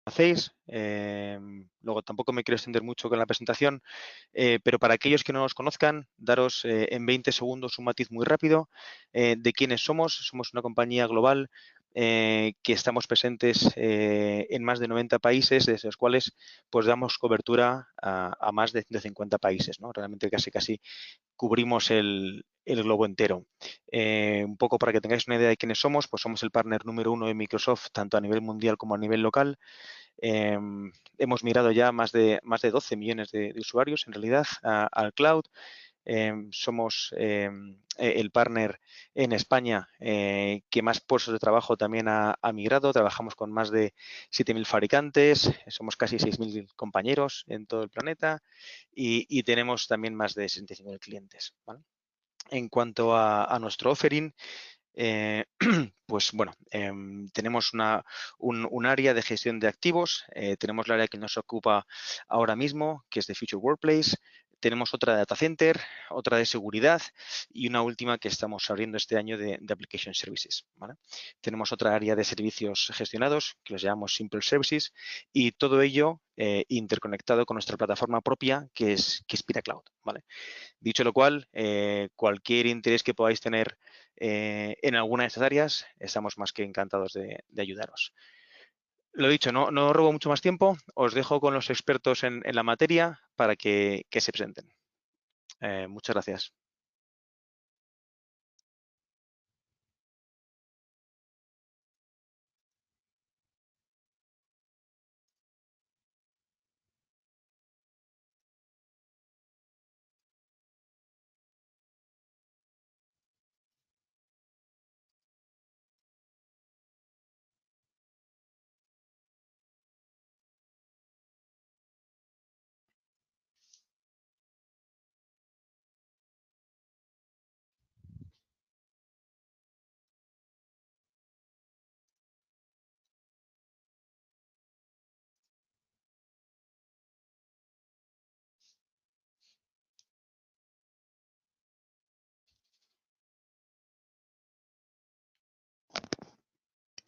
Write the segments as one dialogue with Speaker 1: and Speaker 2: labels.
Speaker 1: Hacéis. Luego tampoco me quiero extender mucho con la presentación, pero para aquellos que no nos conozcan, daros en 20 segundos un matiz muy rápido de quiénes somos. Somos una compañía global que estamos presentes en más de 90 países, desde los cuales pues damos cobertura a más de 50 países, ¿no? Realmente casi cubrimos el globo entero. Un poco para que tengáis una idea de quiénes somos, pues somos el partner número 1 de Microsoft, tanto a nivel mundial como a nivel local. Hemos migrado ya más de 12 millones de usuarios en realidad al cloud. Somos el partner en España que más puestos de trabajo también ha migrado. Trabajamos con más de 7.000 fabricantes, somos casi 6.000 compañeros en todo el planeta y tenemos también más de 65.000 clientes, ¿vale? En cuanto a nuestro offering, pues bueno, tenemos un área de gestión de activos, tenemos la área que nos ocupa ahora mismo, que es de Future Workplace, tenemos otra de Data Center, otra de seguridad y una última que estamos abriendo este año de Application Services, ¿vale? Tenemos otra área de servicios gestionados que los llamamos Simple Services y todo ello interconectado con nuestra plataforma propia que es Pira Cloud, ¿vale? Dicho lo cual, cualquier interés que podáis tener en alguna de estas áreas, estamos más que encantados de ayudaros. Lo dicho, no robo mucho más tiempo, os dejo con los expertos en la materia para que se presenten. Muchas gracias.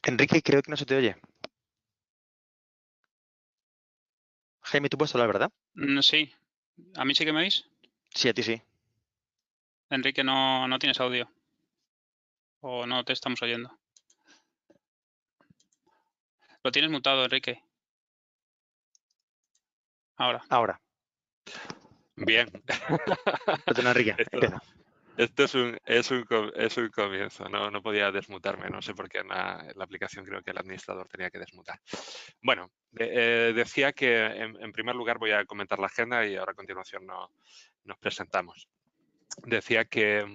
Speaker 1: Enrique, creo que no se te oye. Jaime, tú puedes hablar, ¿verdad?
Speaker 2: Sí. ¿A mí sí que me oís?
Speaker 1: Sí, a ti sí.
Speaker 2: Enrique, no tienes audio. O no te estamos oyendo. Lo tienes mutado, Enrique. Ahora.
Speaker 1: Ahora.
Speaker 3: Bien.
Speaker 1: Perdona, Enrique, empieza.
Speaker 3: Esto es un comienzo, no podía desmutarme, no sé por qué en la aplicación creo que el administrador tenía que desmutar. Bueno, decía que en primer lugar voy a comentar la agenda y ahora a continuación nos presentamos. Decía que,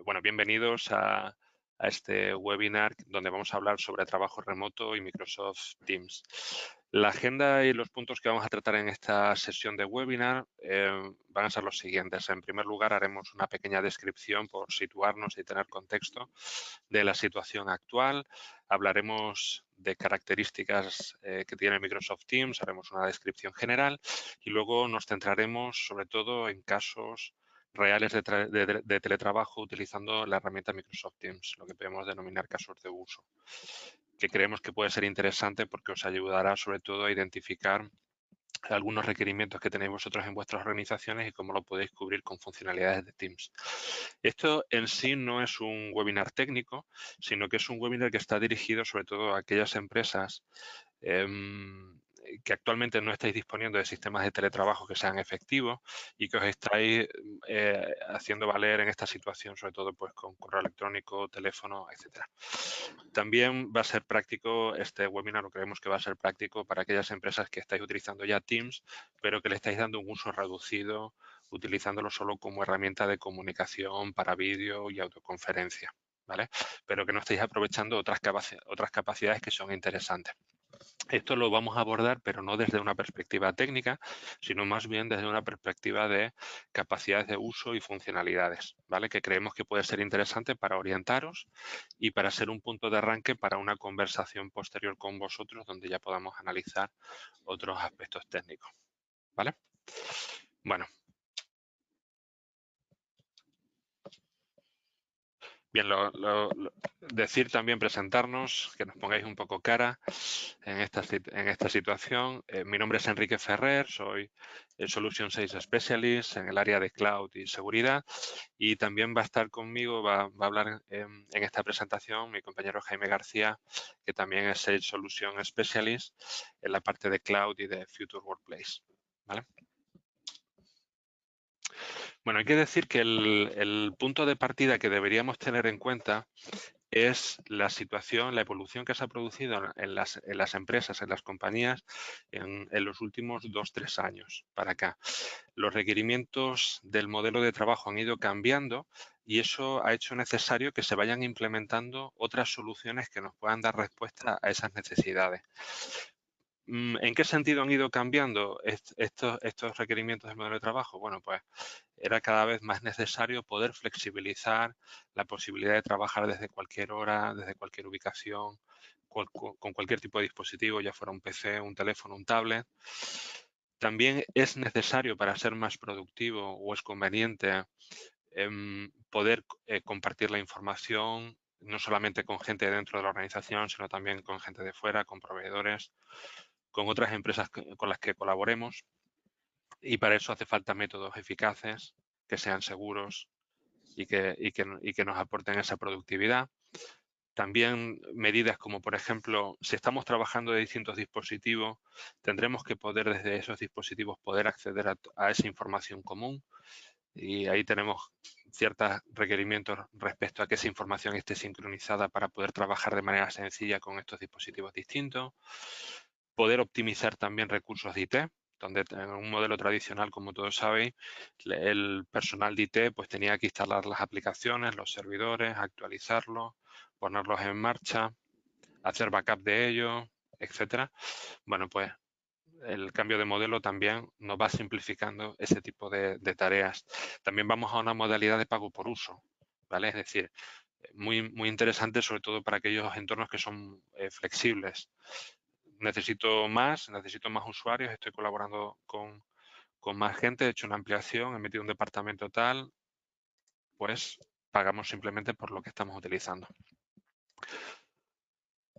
Speaker 3: bueno, bienvenidos a este webinar donde vamos a hablar sobre trabajo remoto y Microsoft Teams. La agenda y los puntos que vamos a tratar en esta sesión de webinar van a ser los siguientes. En primer lugar, haremos una pequeña descripción por situarnos y tener contexto de la situación actual. Hablaremos de características que tiene Microsoft Teams, haremos una descripción general y luego nos centraremos sobre todo en casos reales de teletrabajo utilizando la herramienta Microsoft Teams, lo que podemos denominar casos de uso, que creemos que puede ser interesante porque os ayudará sobre todo a identificar algunos requerimientos que tenéis vosotros en vuestras organizaciones y cómo lo podéis cubrir con funcionalidades de Teams. Esto en sí no es un webinar técnico, sino que es un webinar que está dirigido sobre todo a aquellas empresas que actualmente no estáis disponiendo de sistemas de teletrabajo que sean efectivos y que os estáis haciendo valer en esta situación, sobre todo pues con correo electrónico, teléfono, etcétera. También va a ser práctico, este webinar lo creemos que va a ser práctico para aquellas empresas que estáis utilizando ya Teams, pero que le estáis dando un uso reducido, utilizándolo solo como herramienta de comunicación para vídeo y autoconferencia, ¿vale? Pero que no estáis aprovechando otras capacidades que son interesantes. Esto lo vamos a abordar, pero no desde una perspectiva técnica, sino más bien desde una perspectiva de capacidades de uso y funcionalidades, ¿vale? Que creemos que puede ser interesante para orientaros y para ser un punto de arranque para una conversación posterior con vosotros donde ya podamos analizar otros aspectos técnicos, ¿vale? Bueno. Bien, decir también, presentarnos, que nos pongáis un poco cara en esta situación. Mi nombre es Enrique Ferrer, soy el Solution 6 Specialist en el área de Cloud y Seguridad, y también va a estar conmigo, va a hablar en esta presentación mi compañero Jaime García, que también es Sales Solution Specialist en la parte de Cloud y de Future Workplace. ¿Vale? Bueno, hay que decir que el punto de partida que deberíamos tener en cuenta es la situación, la evolución que se ha producido en las empresas, en las compañías, en los últimos 2-3 años para acá. Los requerimientos del modelo de trabajo han ido cambiando y eso ha hecho necesario que se vayan implementando otras soluciones que nos puedan dar respuesta a esas necesidades. ¿En qué sentido han ido cambiando estos requerimientos del modelo de trabajo? Bueno, pues era cada vez más necesario poder flexibilizar la posibilidad de trabajar desde cualquier hora, desde cualquier ubicación, con cualquier tipo de dispositivo, ya fuera un PC, un teléfono, un tablet. También es necesario, para ser más productivo, o es conveniente poder compartir la información, no solamente con gente dentro de la organización, sino también con gente de fuera, con proveedores, con otras empresas con las que colaboremos. Y para eso hace falta métodos eficaces, que sean seguros y que nos aporten esa productividad. También medidas como, por ejemplo, si estamos trabajando de distintos dispositivos, tendremos que poder desde esos dispositivos poder acceder a esa información común. Y ahí tenemos ciertos requerimientos respecto a que esa información esté sincronizada para poder trabajar de manera sencilla con estos dispositivos distintos. Poder optimizar también recursos de IT, donde en un modelo tradicional, como todos sabéis, el personal de IT pues tenía que instalar las aplicaciones, los servidores, actualizarlos, ponerlos en marcha, hacer backup de ellos, etcétera. Bueno, pues el cambio de modelo también nos va simplificando ese tipo de tareas. También vamos a una modalidad de pago por uso, ¿vale? Es decir, muy interesante, sobre todo para aquellos entornos que son flexibles. Necesito más usuarios, estoy colaborando con más gente, he hecho una ampliación, he metido un departamento tal, pues pagamos simplemente por lo que estamos utilizando.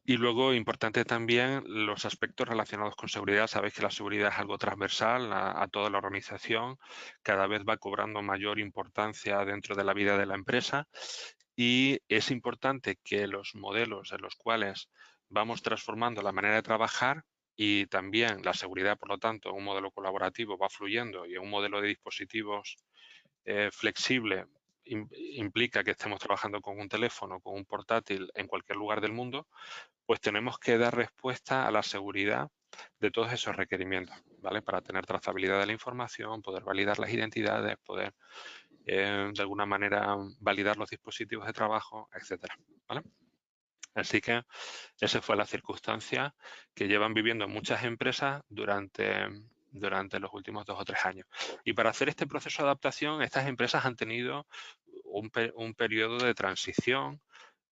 Speaker 3: Y luego, importante también, los aspectos relacionados con seguridad. Sabéis que la seguridad es algo transversal a toda la organización. Cada vez va cobrando mayor importancia dentro de la vida de la empresa. Y es importante que los modelos en los cuales vamos transformando la manera de trabajar y también la seguridad, por lo tanto, un modelo colaborativo va fluyendo y un modelo de dispositivos flexible implica que estemos trabajando con un teléfono, con un portátil en cualquier lugar del mundo, pues tenemos que dar respuesta a la seguridad de todos esos requerimientos, ¿vale? Para tener trazabilidad de la información, poder validar las identidades, poder de alguna manera validar los dispositivos de trabajo, etcétera, ¿vale? Así que esa fue la circunstancia que llevan viviendo muchas empresas durante los últimos 2 o 3 años. Y para hacer este proceso de adaptación, estas empresas han tenido un periodo de transición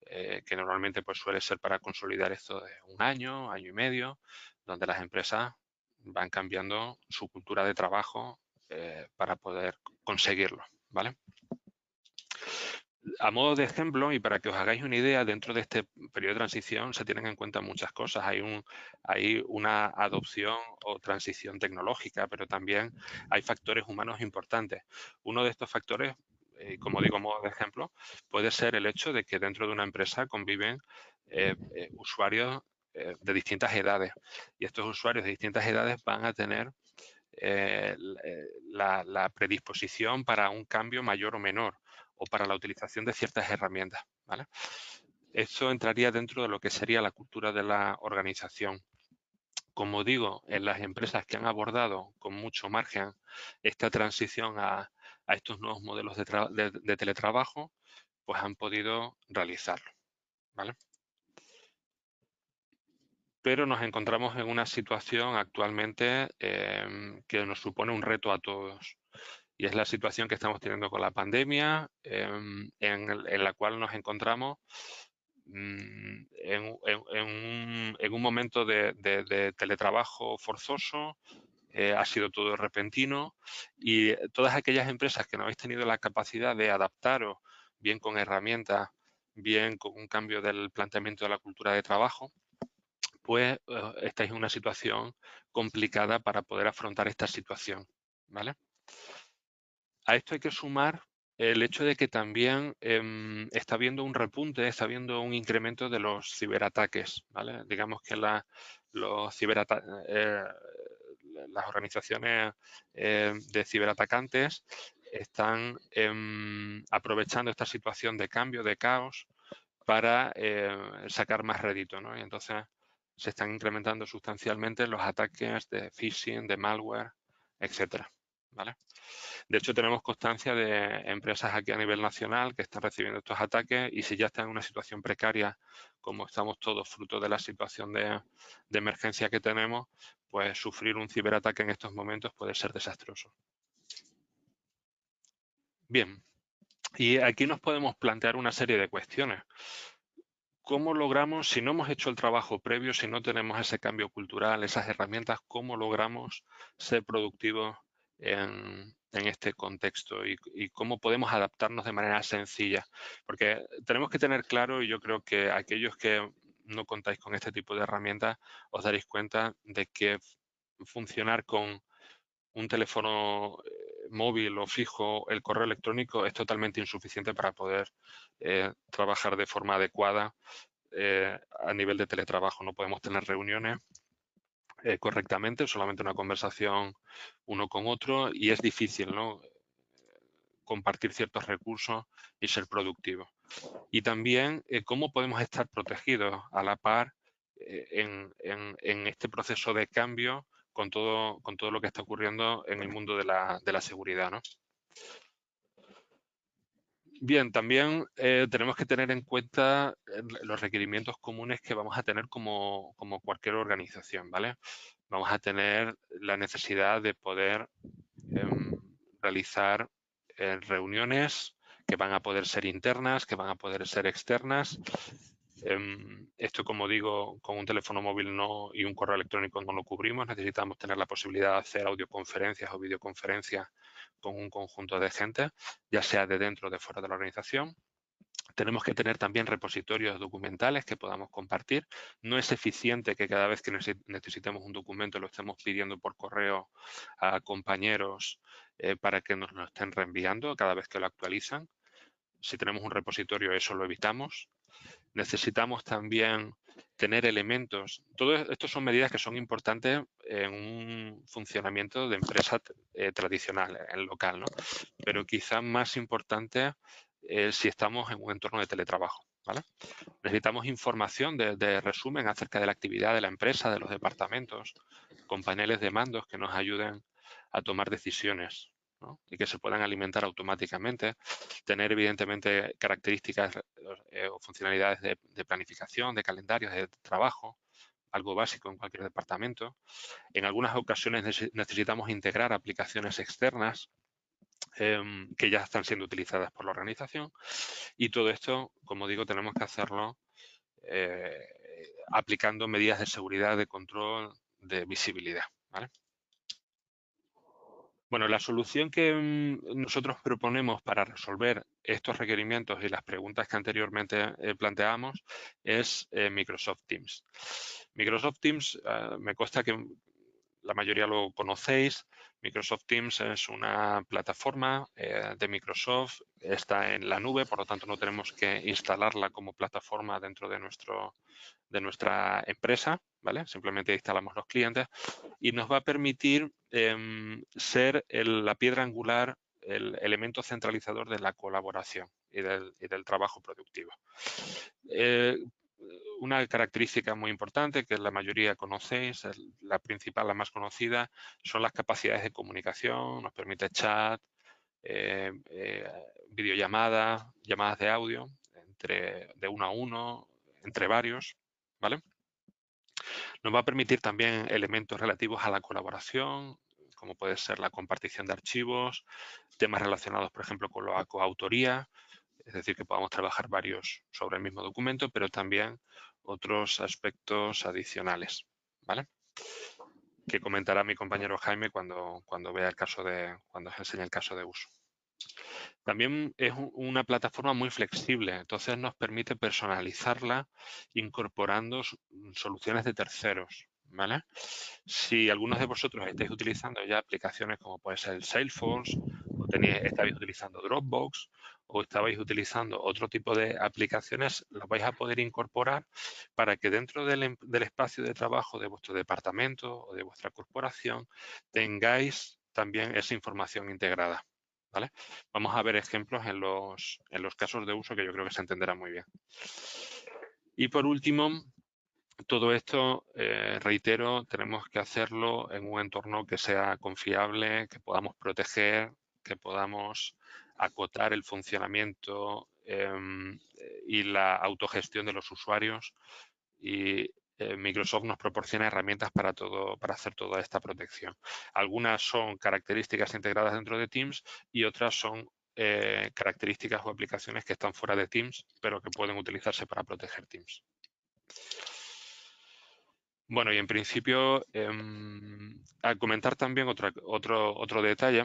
Speaker 3: que normalmente pues, suele ser para consolidar esto de un año y medio, donde las empresas van cambiando su cultura de trabajo para poder conseguirlo, ¿vale? A modo de ejemplo, y para que os hagáis una idea, dentro de este periodo de transición se tienen en cuenta muchas cosas. Hay una adopción o transición tecnológica, pero también hay factores humanos importantes. Uno de estos factores, como digo a modo de ejemplo, puede ser el hecho de que dentro de una empresa conviven usuarios de distintas edades. Y estos usuarios de distintas edades van a tener la predisposición para un cambio mayor o menor, o para la utilización de ciertas herramientas, ¿vale? Esto entraría dentro de lo que sería la cultura de la organización. Como digo, en las empresas que han abordado con mucho margen esta transición a estos nuevos modelos de teletrabajo, pues han podido realizarlo, ¿vale? Pero nos encontramos en una situación actualmente que nos supone un reto a todos. Y es la situación que estamos teniendo con la pandemia, en la cual nos encontramos en un momento de teletrabajo forzoso. Ha sido todo repentino y todas aquellas empresas que no habéis tenido la capacidad de adaptaros bien con herramientas bien con un cambio del planteamiento de la cultura de trabajo, pues estáis en una situación complicada para poder afrontar esta situación, ¿vale? A esto hay que sumar el hecho de que también está habiendo un repunte, está habiendo un incremento de los ciberataques, ¿vale? Digamos que las organizaciones de ciberatacantes están aprovechando esta situación de cambio, de caos, para sacar más rédito, ¿no? Y entonces se están incrementando sustancialmente los ataques de phishing, de malware, etcétera, ¿vale? De hecho, tenemos constancia de empresas aquí a nivel nacional que están recibiendo estos ataques y si ya están en una situación precaria, como estamos todos fruto de la situación de emergencia que tenemos, pues sufrir un ciberataque en estos momentos puede ser desastroso. Bien, y aquí nos podemos plantear una serie de cuestiones. ¿Cómo logramos, si no hemos hecho el trabajo previo, si no tenemos ese cambio cultural, esas herramientas, cómo logramos ser productivos en este contexto y cómo podemos adaptarnos de manera sencilla? Porque tenemos que tener claro, y yo creo que aquellos que no contáis con este tipo de herramientas, os daréis cuenta de que funcionar con un teléfono móvil o fijo, el correo electrónico, es totalmente insuficiente para poder trabajar de forma adecuada a nivel de teletrabajo. No podemos tener reuniones correctamente, solamente una conversación uno con otro y es difícil, ¿no?, compartir ciertos recursos y ser productivo. Y también cómo podemos estar protegidos a la par en este proceso de cambio con todo lo que está ocurriendo en el mundo de la seguridad, ¿no? Bien, también tenemos que tener en cuenta los requerimientos comunes que vamos a tener como cualquier organización, ¿vale? Vamos a tener la necesidad de poder realizar reuniones que van a poder ser internas, que van a poder ser externas. Esto, como digo, con un teléfono móvil no y un correo electrónico no lo cubrimos. Necesitamos tener la posibilidad de hacer audioconferencias o videoconferencias con un conjunto de gente, ya sea de dentro o de fuera de la organización. Tenemos que tener también repositorios documentales que podamos compartir. No es eficiente que cada vez que necesitemos un documento lo estemos pidiendo por correo a compañeros para que nos lo estén reenviando cada vez que lo actualizan. Si tenemos un repositorio, eso lo evitamos. Necesitamos también tener elementos. Todo esto son medidas que son importantes en un funcionamiento de empresa tradicional, en local, ¿no? Pero quizás más importante si estamos en un entorno de teletrabajo, ¿vale? Necesitamos información de resumen acerca de la actividad de la empresa, de los departamentos, con paneles de mandos que nos ayuden a tomar decisiones, ¿no?, y que se puedan alimentar automáticamente. Tener, evidentemente, características o funcionalidades de planificación, de calendarios de trabajo, algo básico en cualquier departamento. En algunas ocasiones necesitamos integrar aplicaciones externas que ya están siendo utilizadas por la organización y todo esto, como digo, tenemos que hacerlo aplicando medidas de seguridad, de control, de visibilidad, ¿vale? Bueno, la solución que nosotros proponemos para resolver estos requerimientos y las preguntas que anteriormente planteábamos es Microsoft Teams. Microsoft Teams, me consta que la mayoría lo conocéis. Microsoft Teams es una plataforma de Microsoft, está en la nube, por lo tanto no tenemos que instalarla como plataforma dentro de nuestra empresa, ¿vale? Simplemente instalamos los clientes y nos va a permitir ser la piedra angular, el elemento centralizador de la colaboración y del trabajo productivo. Una característica muy importante que la mayoría conocéis, la principal, la más conocida, son las capacidades de comunicación. Nos permite chat, videollamadas, llamadas de audio de uno a uno, entre varios, ¿vale? Nos va a permitir también elementos relativos a la colaboración, como puede ser la compartición de archivos, temas relacionados, por ejemplo, con la coautoría, es decir, que podamos trabajar varios sobre el mismo documento, pero también otros aspectos adicionales, ¿vale?, que comentará mi compañero Jaime cuando vea cuando os enseñe el caso de uso. También es una plataforma muy flexible, entonces nos permite personalizarla incorporando soluciones de terceros, ¿vale? Si algunos de vosotros estáis utilizando ya aplicaciones como puede ser el Salesforce, o estabais utilizando Dropbox, o estabais utilizando otro tipo de aplicaciones, las vais a poder incorporar para que dentro del espacio de trabajo de vuestro departamento o de vuestra corporación tengáis también esa información integrada, ¿vale? Vamos a ver ejemplos en los casos de uso que yo creo que se entenderá muy bien. Y por último, todo esto, reitero, tenemos que hacerlo en un entorno que sea confiable, que podamos proteger, que podamos acotar el funcionamiento y la autogestión de los usuarios. Y Microsoft nos proporciona herramientas para hacer toda esta protección. Algunas son características integradas dentro de Teams y otras son características o aplicaciones que están fuera de Teams, pero que pueden utilizarse para proteger Teams. Bueno, y en principio, a comentar también otro detalle.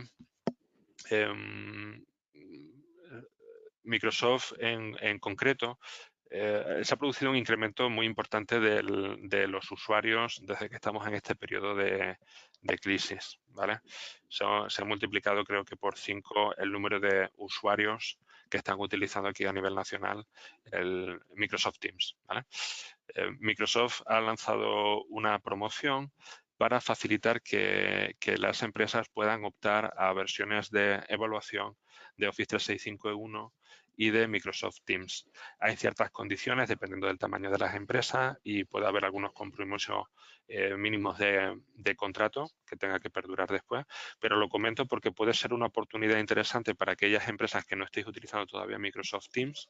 Speaker 3: Microsoft en concreto se ha producido un incremento muy importante de los usuarios desde que estamos en este periodo de crisis, ¿vale? Se ha multiplicado, creo que por 5 el número de usuarios que están utilizando aquí a nivel nacional el Microsoft Teams, ¿vale? Microsoft ha lanzado una promoción para facilitar que las empresas puedan optar a versiones de evaluación de Office 365 y de Microsoft Teams. Hay ciertas condiciones dependiendo del tamaño de las empresas y puede haber algunos compromisos mínimos de contrato que tenga que perdurar después, pero lo comento porque puede ser una oportunidad interesante para aquellas empresas que no estéis utilizando todavía Microsoft Teams.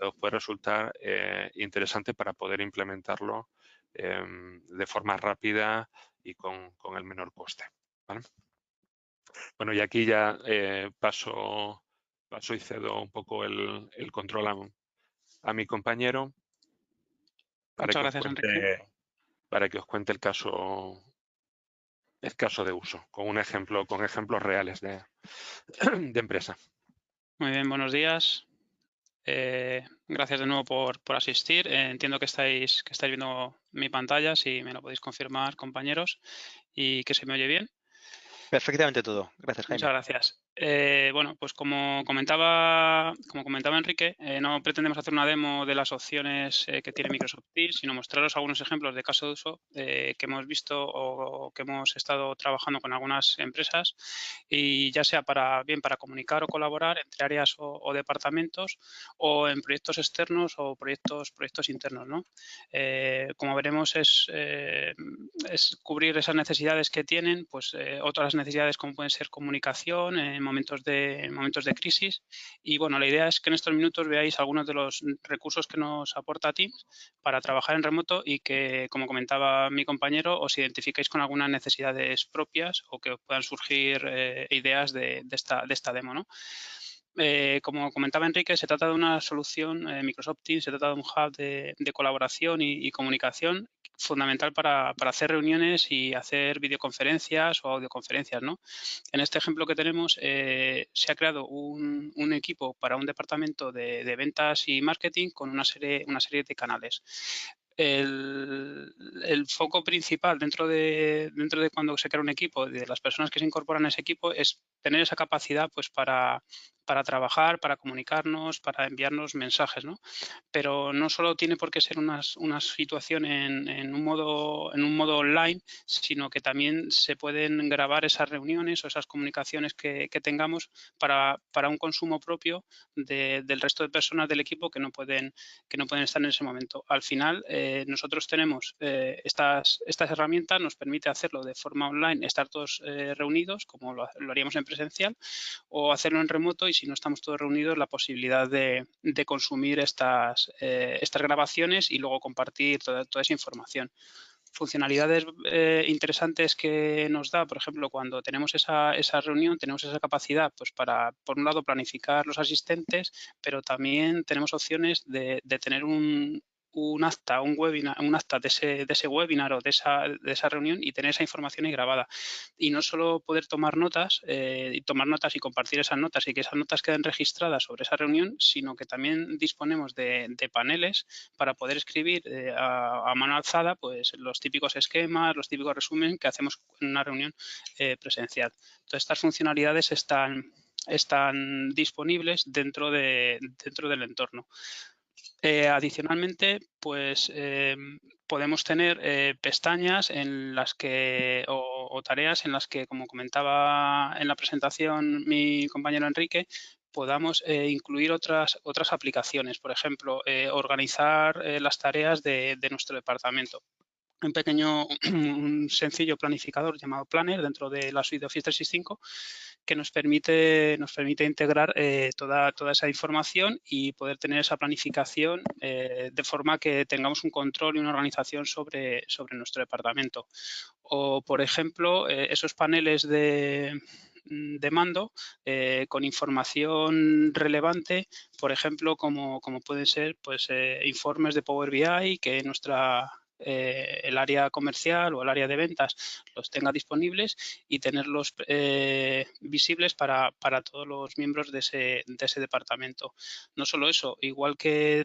Speaker 3: Os puede resultar interesante para poder implementarlo de forma rápida y con el menor coste, ¿vale? Bueno, y aquí ya paso y cedo un poco el control a mi compañero para
Speaker 2: Muchas
Speaker 3: que
Speaker 2: gracias, Enrique.
Speaker 3: os cuente el caso de uso, con ejemplos reales de empresa.
Speaker 2: Muy bien, buenos días. Gracias de nuevo por asistir. Entiendo que estáis viendo mi pantalla, si me lo podéis confirmar, compañeros, y que se me oye bien.
Speaker 1: Perfectamente todo. Gracias, Jaime.
Speaker 2: Muchas gracias. Bueno, pues como comentaba Enrique, no pretendemos hacer una demo de las opciones que tiene Microsoft Teams, sino mostraros algunos ejemplos de caso de uso que hemos visto o que hemos estado trabajando con algunas empresas, y ya sea para comunicar o colaborar entre áreas o departamentos, o en proyectos externos o proyectos internos, ¿no? Como veremos, es cubrir esas necesidades que tienen, pues otras necesidades como pueden ser comunicación en momentos de crisis. Y bueno, la idea es que en estos minutos veáis algunos de los recursos que nos aporta Teams para trabajar en remoto y que, como comentaba mi compañero, os identifiquéis con algunas necesidades propias o que puedan surgir ideas de esta demo, ¿no? Como comentaba Enrique, se trata de una solución, Microsoft Teams, se trata de un hub de colaboración y comunicación fundamental para hacer reuniones y hacer videoconferencias o audioconferencias, ¿no? En este ejemplo que tenemos, se ha creado un equipo para un departamento de ventas y marketing con una serie de canales. El foco principal dentro de cuando se crea un equipo, de las personas que se incorporan a ese equipo, es tener esa capacidad pues para trabajar, para comunicarnos, para enviarnos mensajes, ¿no? Pero no solo tiene por qué ser una situación en un modo online, sino que también se pueden grabar esas reuniones o esas comunicaciones que tengamos para un consumo propio del resto de personas del equipo que no pueden estar en ese momento. Al final, nosotros tenemos estas herramientas, nos permite hacerlo de forma online, estar todos reunidos, como lo haríamos en presencial, o hacerlo en remoto, y si no estamos todos reunidos, la posibilidad de consumir estas grabaciones y luego compartir toda esa información. Funcionalidades interesantes que nos da, por ejemplo, cuando tenemos esa reunión, tenemos esa capacidad pues para, por un lado, planificar los asistentes, pero también tenemos opciones de tener un un acta, un webinar, un acta de ese webinar o de esa reunión y tener esa información ahí grabada. Y no solo poder tomar notas y compartir esas notas y que esas notas queden registradas sobre esa reunión, sino que también disponemos de paneles para poder escribir a mano alzada pues los típicos esquemas, los típicos resúmenes que hacemos en una reunión presencial. Todas estas funcionalidades están disponibles dentro del entorno. Adicionalmente, pues podemos tener pestañas en las que o tareas en las que, como comentaba en la presentación mi compañero Enrique, podamos incluir otras aplicaciones. Por ejemplo, organizar las tareas de nuestro departamento. Un sencillo planificador llamado Planner dentro de la suite de Office 365 que nos permite integrar toda esa información y poder tener esa planificación de forma que tengamos un control y una organización sobre nuestro departamento. O, por ejemplo, esos paneles de mando con información relevante, por ejemplo, como pueden ser pues, informes de Power BI que el área comercial o el área de ventas los tenga disponibles y tenerlos visibles para todos los miembros de ese departamento. No solo eso, igual que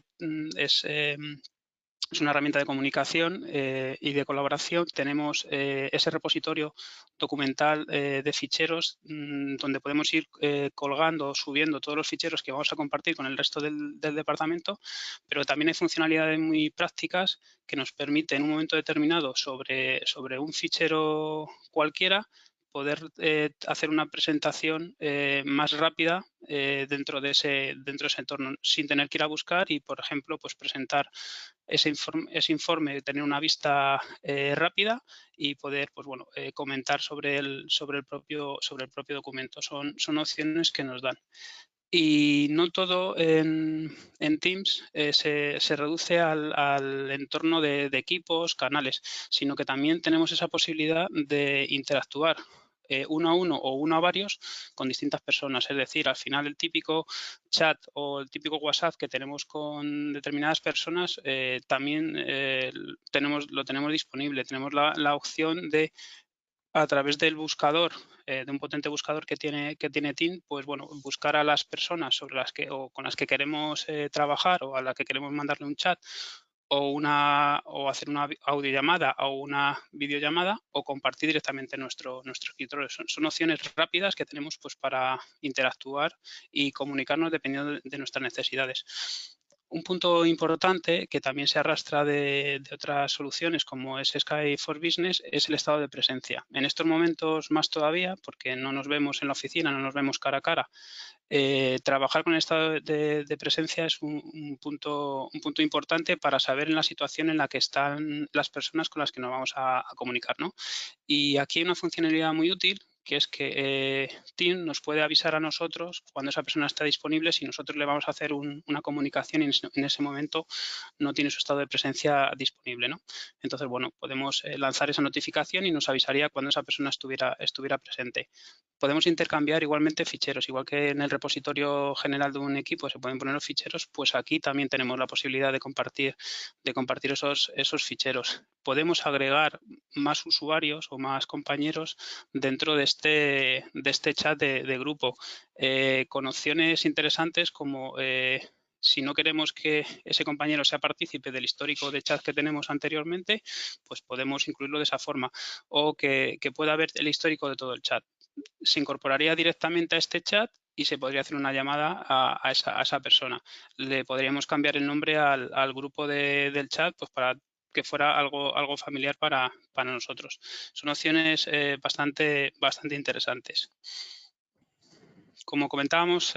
Speaker 2: es una herramienta de comunicación y de colaboración. Tenemos ese repositorio documental de ficheros donde podemos ir colgando o subiendo todos los ficheros que vamos a compartir con el resto del departamento, pero también hay funcionalidades muy prácticas que nos permiten en un momento determinado sobre un fichero cualquiera poder hacer una presentación más rápida dentro de ese entorno sin tener que ir a buscar y, por ejemplo, pues presentar ese informe, tener una vista rápida y poder pues, bueno, comentar sobre el propio documento. Son opciones que nos dan. Y no todo en Teams se reduce al entorno de equipos, canales, sino que también tenemos esa posibilidad de interactuar uno a uno o uno a varios con distintas personas. Es decir, al final el típico chat o el típico WhatsApp que tenemos con determinadas personas también lo tenemos disponible. Tenemos la opción de, a través del buscador, de un potente buscador que tiene Teams, pues bueno, buscar a las personas sobre las que o con las que queremos trabajar o a las que queremos mandarle un chat o hacer una audiollamada o una videollamada o compartir directamente nuestro escritorio. Son opciones rápidas que tenemos pues para interactuar y comunicarnos dependiendo de nuestras necesidades. Un punto importante que también se arrastra de otras soluciones como es Skype for Business es el estado de presencia. En estos momentos más todavía, porque no nos vemos en la oficina, no nos vemos cara a cara, trabajar con el estado de presencia es un punto importante para saber en la situación en la que están las personas con las que nos vamos a comunicar, ¿no? Y aquí hay una funcionalidad muy útil que es que Teams nos puede avisar a nosotros cuando esa persona está disponible si nosotros le vamos a hacer una comunicación y en ese momento no tiene su estado de presencia disponible, ¿no? Entonces, bueno, podemos lanzar esa notificación y nos avisaría cuando esa persona estuviera presente. Podemos intercambiar igualmente ficheros, igual que en el repositorio general de un equipo se pueden poner los ficheros, pues aquí también tenemos la posibilidad de compartir esos ficheros. Podemos agregar más usuarios o más compañeros dentro de este chat de grupo, con opciones interesantes como si no queremos que ese compañero sea partícipe del histórico de chat que tenemos anteriormente, pues podemos incluirlo de esa forma, o que pueda ver el histórico de todo el chat. Se incorporaría directamente a este chat y se podría hacer una llamada a esa persona. Le podríamos cambiar el nombre al grupo del chat pues para que fuera algo familiar para nosotros. Son opciones bastante interesantes. Como comentábamos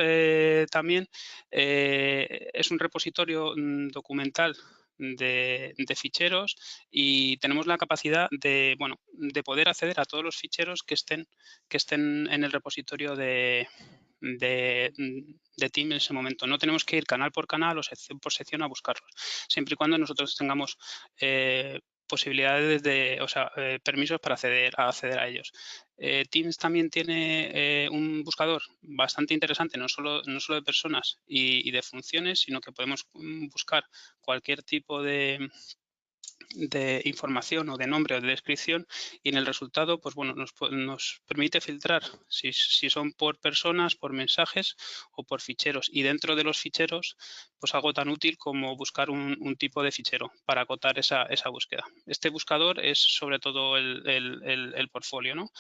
Speaker 2: también, es un repositorio documental de ficheros y tenemos la capacidad de poder acceder a todos los ficheros que estén en el repositorio de Teams en ese momento. No tenemos que ir canal por canal o sección por sección a buscarlos. Siempre y cuando nosotros tengamos posibilidades permisos para acceder a ellos. Teams también tiene un buscador bastante interesante, no solo de personas y de funciones, sino que podemos buscar cualquier tipo de información o de nombre o de descripción, y en el resultado pues bueno, nos permite filtrar si son por personas, por mensajes o por ficheros, y dentro de los ficheros pues algo tan útil como buscar un tipo de fichero para acotar esa búsqueda. Este buscador es sobre todo el portfolio, ¿no?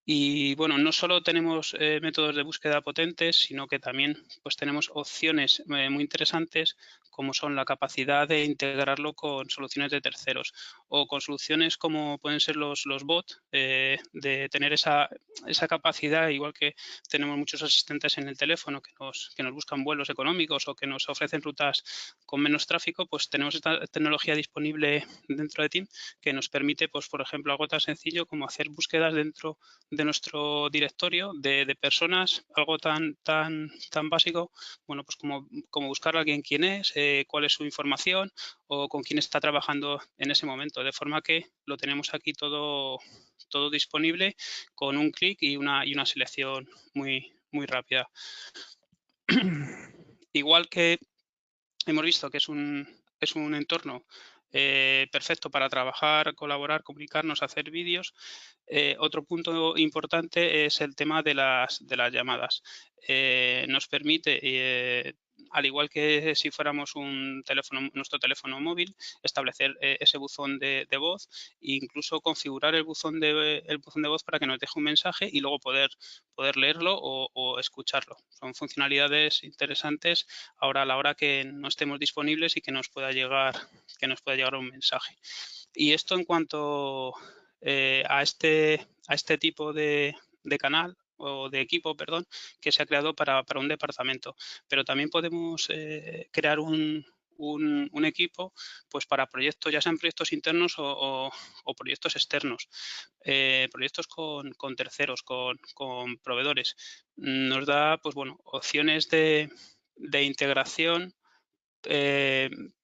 Speaker 2: Y bueno, no solo tenemos métodos de búsqueda potentes, sino que también pues tenemos opciones muy interesantes, como son la capacidad de integrarlo con soluciones de terceros o con soluciones como pueden ser los bots, de tener esa capacidad, igual que tenemos muchos asistentes en el teléfono que nos buscan vuelos económicos o que nos ofrecen rutas con menos tráfico, pues tenemos esta tecnología disponible dentro de Team que nos permite, pues por ejemplo, algo tan sencillo como hacer búsquedas dentro de nuestro directorio de personas, algo tan básico, bueno, pues como buscar a alguien quién es, cuál es su información o con quién está trabajando en ese momento, de forma que lo tenemos aquí todo disponible con un clic y una selección muy rápida. Igual que hemos visto que es un entorno perfecto para trabajar, colaborar, comunicarnos, hacer vídeos. Otro punto importante es el tema de las llamadas. Nos permite, al igual que si fuéramos nuestro teléfono móvil, establecer ese buzón de voz e incluso configurar el buzón de voz para que nos deje un mensaje y luego poder leerlo o escucharlo. Son funcionalidades interesantes ahora a la hora que no estemos disponibles y que nos pueda llegar un mensaje. Y esto en cuanto a este tipo de canal o de equipo, perdón, que se ha creado para un departamento. Pero también podemos crear un equipo pues para proyectos, ya sean proyectos internos o proyectos externos, proyectos con terceros, con proveedores. Nos da pues bueno, opciones de integración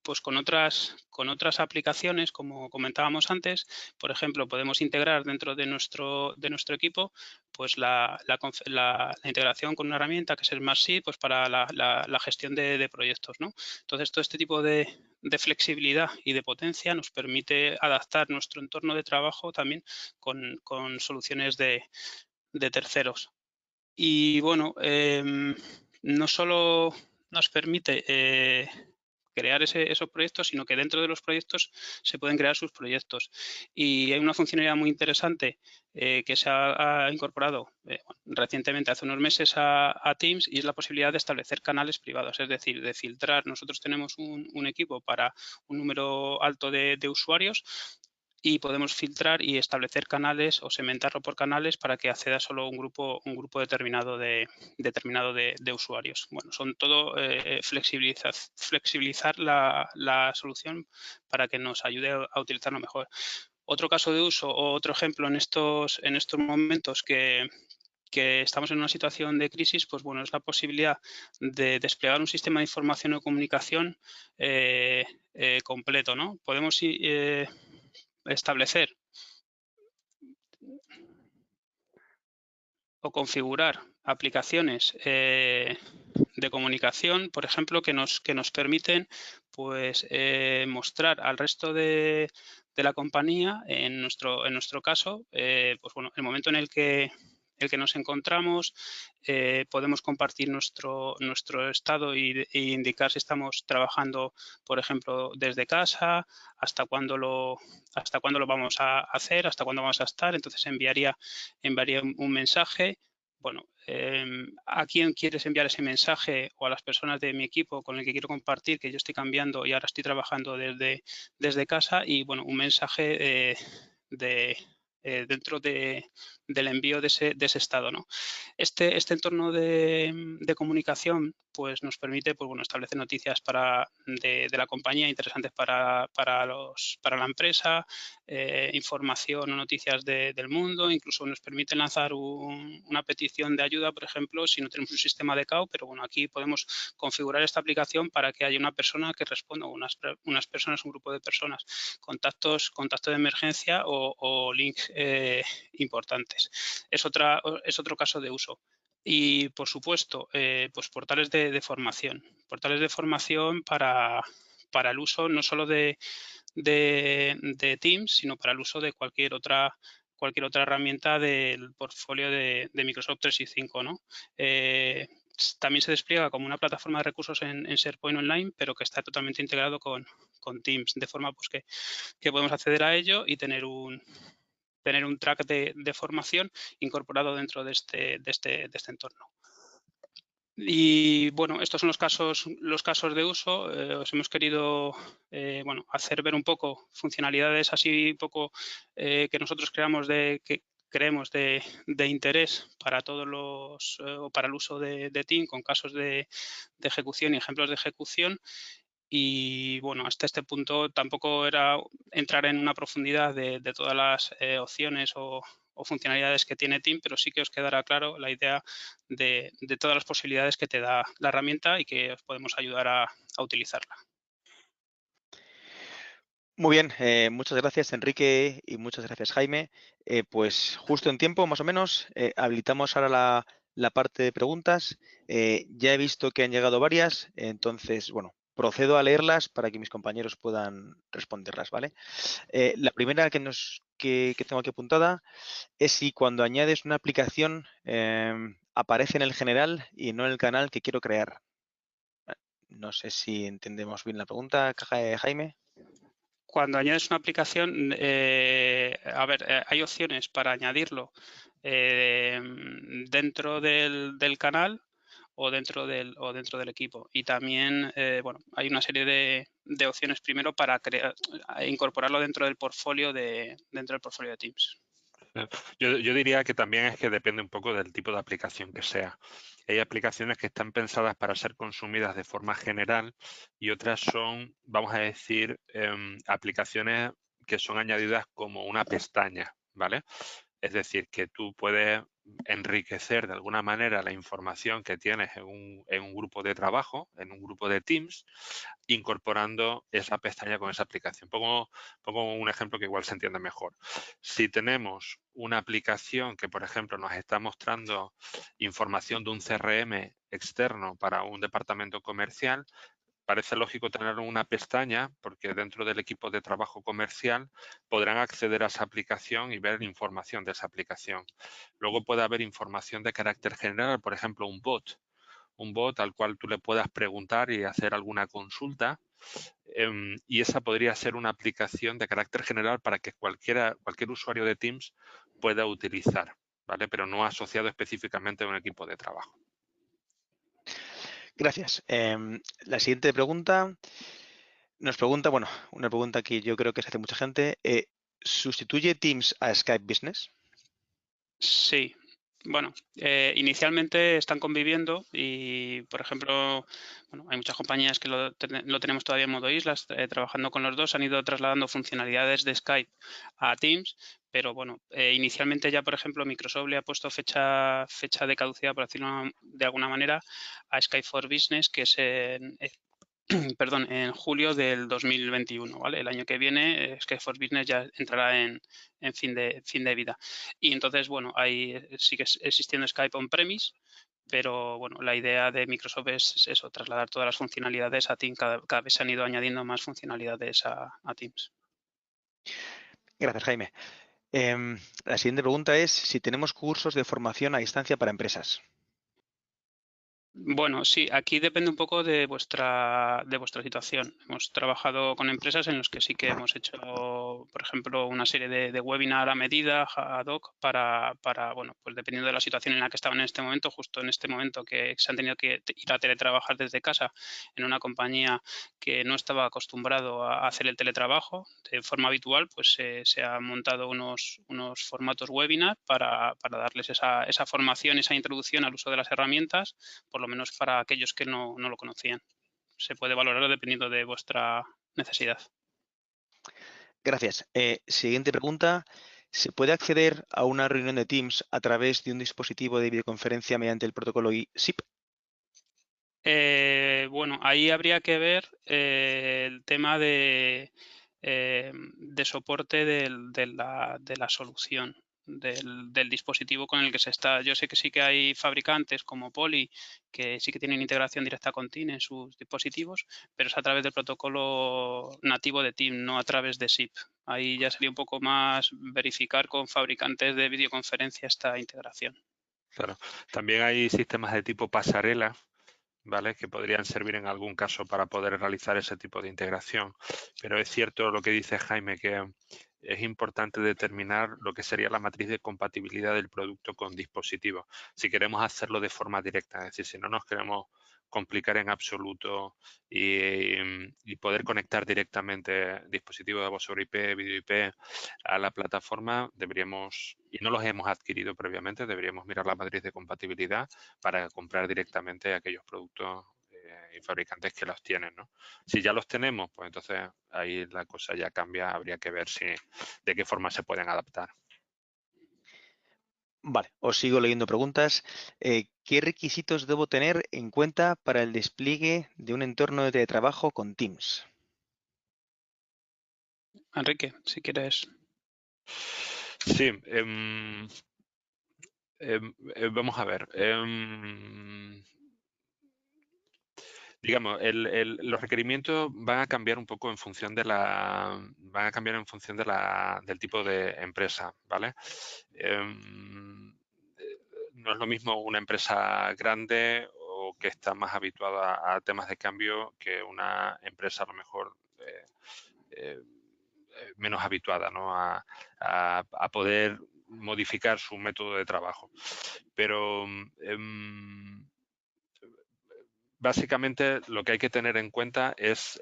Speaker 2: pues con otras aplicaciones, como comentábamos antes. Por ejemplo, podemos integrar dentro de nuestro equipo pues la integración con una herramienta que es el Smartsheet, pues para la gestión de proyectos, ¿no? Entonces, todo este tipo de flexibilidad y de potencia nos permite adaptar nuestro entorno de trabajo también con soluciones de terceros. Y bueno, no solo nos permite crear esos proyectos, sino que dentro de los proyectos se pueden crear sus proyectos. Y hay una funcionalidad muy interesante que se ha incorporado recientemente, hace unos meses, a Teams, y es la posibilidad de establecer canales privados, es decir, de filtrar. Nosotros tenemos un equipo para un número alto de usuarios, y podemos filtrar y establecer canales o segmentarlo por canales para que acceda solo un grupo determinado de usuarios. Bueno, son todo flexibilizar la solución para que nos ayude a utilizarlo mejor. Otro caso de uso o otro ejemplo en estos momentos que estamos en una situación de crisis, pues bueno, es la posibilidad de desplegar un sistema de información o comunicación completo, ¿no? Podemos establecer o configurar aplicaciones de comunicación, por ejemplo, que nos permiten pues mostrar al resto de la compañía, en nuestro caso, pues bueno, el momento en el que nos encontramos, podemos compartir nuestro estado e indicar si estamos trabajando, por ejemplo, desde casa, hasta cuándo lo vamos a hacer, hasta cuándo vamos a estar. Entonces enviaría un mensaje. Bueno, ¿a quién quieres enviar ese mensaje? O a las personas de mi equipo con el que quiero compartir, que yo estoy cambiando y ahora estoy trabajando desde casa, y bueno, un mensaje dentro del envío de ese estado, ¿no? Este entorno de comunicación pues nos permite pues, bueno, establecer noticias de la compañía interesantes para la empresa, información o noticias del mundo, incluso nos permite lanzar una petición de ayuda, por ejemplo, si no tenemos un sistema de CAO, pero bueno, aquí podemos configurar esta aplicación para que haya una persona que responda, unas personas, un grupo de personas, contacto de emergencia o links importantes. Es otro caso de uso. Y, por supuesto, pues portales de formación. Portales de formación para el uso no solo de Teams, sino para el uso de cualquier otra herramienta del portfolio de Microsoft 365, ¿no? También se despliega como una plataforma de recursos en SharePoint Online, pero que está totalmente integrado con Teams, de forma pues, que podemos acceder a ello y tener un track de formación incorporado dentro de este entorno. Y bueno, estos son los casos de uso. Os hemos querido hacer ver un poco funcionalidades así un poco que nosotros creemos de interés para todos para el uso de Team, con casos de ejecución y ejemplos de ejecución. Y bueno, hasta este punto tampoco era entrar en una profundidad de todas las opciones o funcionalidades que tiene Team, pero sí que os quedará claro la idea de todas las posibilidades que te da la herramienta y que os podemos ayudar a utilizarla.
Speaker 1: Muy bien, muchas gracias Enrique y muchas gracias Jaime. Pues justo en tiempo, más o menos, habilitamos ahora la parte de preguntas. Ya he visto que han llegado varias, entonces, bueno, procedo a leerlas para que mis compañeros puedan responderlas, ¿vale? La primera que tengo aquí apuntada es si cuando añades una aplicación aparece en el general y no en el canal que quiero crear. No sé si entendemos bien la pregunta, Jaime.
Speaker 2: Cuando añades una aplicación, hay opciones para añadirlo dentro del canal o dentro del equipo. Y también, hay una serie de opciones primero para incorporarlo dentro del portfolio de Teams.
Speaker 3: Yo diría que también es que depende un poco del tipo de aplicación que sea. Hay aplicaciones que están pensadas para ser consumidas de forma general y otras son, vamos a decir, aplicaciones que son añadidas como una pestaña, ¿vale? Es decir, que tú puedes enriquecer de alguna manera la información que tienes en un grupo de trabajo, en un grupo de Teams, incorporando esa pestaña con esa aplicación. Pongo un ejemplo que igual se entiende mejor. Si tenemos una aplicación que, por ejemplo, nos está mostrando información de un CRM externo para un departamento comercial, parece lógico tener una pestaña porque dentro del equipo de trabajo comercial podrán acceder a esa aplicación y ver información de esa aplicación. Luego puede haber información de carácter general, por ejemplo, un bot al cual tú le puedas preguntar y hacer alguna consulta. Y esa podría ser una aplicación de carácter general para que cualquier usuario de Teams pueda utilizar, ¿vale? Pero no asociado específicamente a un equipo de trabajo.
Speaker 1: Gracias. La siguiente pregunta nos pregunta, bueno, una pregunta que yo creo que se hace mucha gente. ¿Sustituye Teams a Skype Business?
Speaker 2: Sí. Bueno, inicialmente están conviviendo y, por ejemplo, hay muchas compañías que lo tenemos todavía en modo islas, trabajando con los dos, han ido trasladando funcionalidades de Skype a Teams, pero bueno, inicialmente ya, por ejemplo, Microsoft le ha puesto fecha de caducidad, por decirlo de alguna manera, a Skype for Business, que es en julio del 2021, ¿vale? El año que viene Skype for Business ya entrará en fin de vida. Y entonces, bueno, ahí sigue existiendo Skype on-premise, pero bueno, la idea de Microsoft es eso, trasladar todas las funcionalidades a Teams. Cada vez se han ido añadiendo más funcionalidades a Teams.
Speaker 1: Gracias, Jaime. La siguiente pregunta es si tenemos cursos de formación a distancia para empresas.
Speaker 2: Bueno, sí, aquí depende un poco de vuestra situación. Hemos trabajado con empresas en las que sí que hemos hecho, por ejemplo, una serie de webinar a medida, ad hoc, bueno, pues dependiendo de la situación en la que estaban en este momento, justo en este momento que se han tenido que ir a teletrabajar desde casa en una compañía que no estaba acostumbrado a hacer el teletrabajo de forma habitual, pues se han montado unos formatos webinar para darles esa formación, esa introducción al uso de las herramientas, por lo menos para aquellos que no lo conocían. Se puede valorar dependiendo de vuestra necesidad.
Speaker 1: Gracias. Siguiente pregunta. ¿Se puede acceder a una reunión de Teams a través de un dispositivo de videoconferencia mediante el protocolo SIP?
Speaker 2: Bueno, ahí habría que ver el tema de soporte de la solución. Del dispositivo con el que se está. Yo sé que sí que hay fabricantes como Poly que sí que tienen integración directa con Teams en sus dispositivos, pero es a través del protocolo nativo de Teams, no a través de SIP. Ahí ya sería un poco más verificar con fabricantes de videoconferencia esta integración.
Speaker 3: Claro. También hay sistemas de tipo pasarela, ¿vale? Que podrían servir en algún caso para poder realizar ese tipo de integración. Pero es cierto lo que dice Jaime, que es importante determinar lo que sería la matriz de compatibilidad del producto con dispositivos. Si queremos hacerlo de forma directa, es decir, si no nos queremos complicar en absoluto y poder conectar directamente dispositivos de voz sobre IP, video IP a la plataforma, deberíamos, y no los hemos adquirido previamente, deberíamos mirar la matriz de compatibilidad para comprar directamente aquellos productos y fabricantes que los tienen, ¿no? Si ya los tenemos, pues entonces ahí la cosa ya cambia, habría que ver de qué forma se pueden adaptar.
Speaker 1: Vale, os sigo leyendo preguntas. ¿Qué requisitos debo tener en cuenta para el despliegue de un entorno de teletrabajo con Teams?
Speaker 2: Enrique, si quieres.
Speaker 3: Sí, vamos a ver. Digamos, los requerimientos van a cambiar un poco en función del tipo de empresa, ¿vale? No es lo mismo una empresa grande o que está más habituada a temas de cambio que una empresa a lo mejor menos habituada, ¿no? a poder modificar su método de trabajo. Pero básicamente lo que hay que tener en cuenta es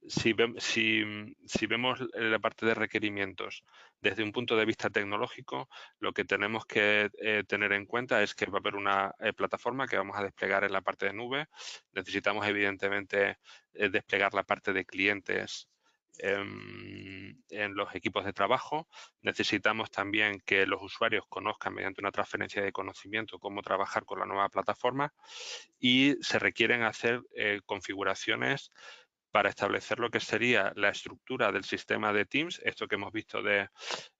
Speaker 3: si vemos la parte de requerimientos desde un punto de vista tecnológico, lo que tenemos que tener en cuenta es que va a haber una plataforma que vamos a desplegar en la parte de nube. Necesitamos evidentemente desplegar la parte de clientes en los equipos de trabajo. Necesitamos también que los usuarios conozcan mediante una transferencia de conocimiento cómo trabajar con la nueva plataforma y se requieren hacer configuraciones para establecer lo que sería la estructura del sistema de Teams, esto que hemos visto de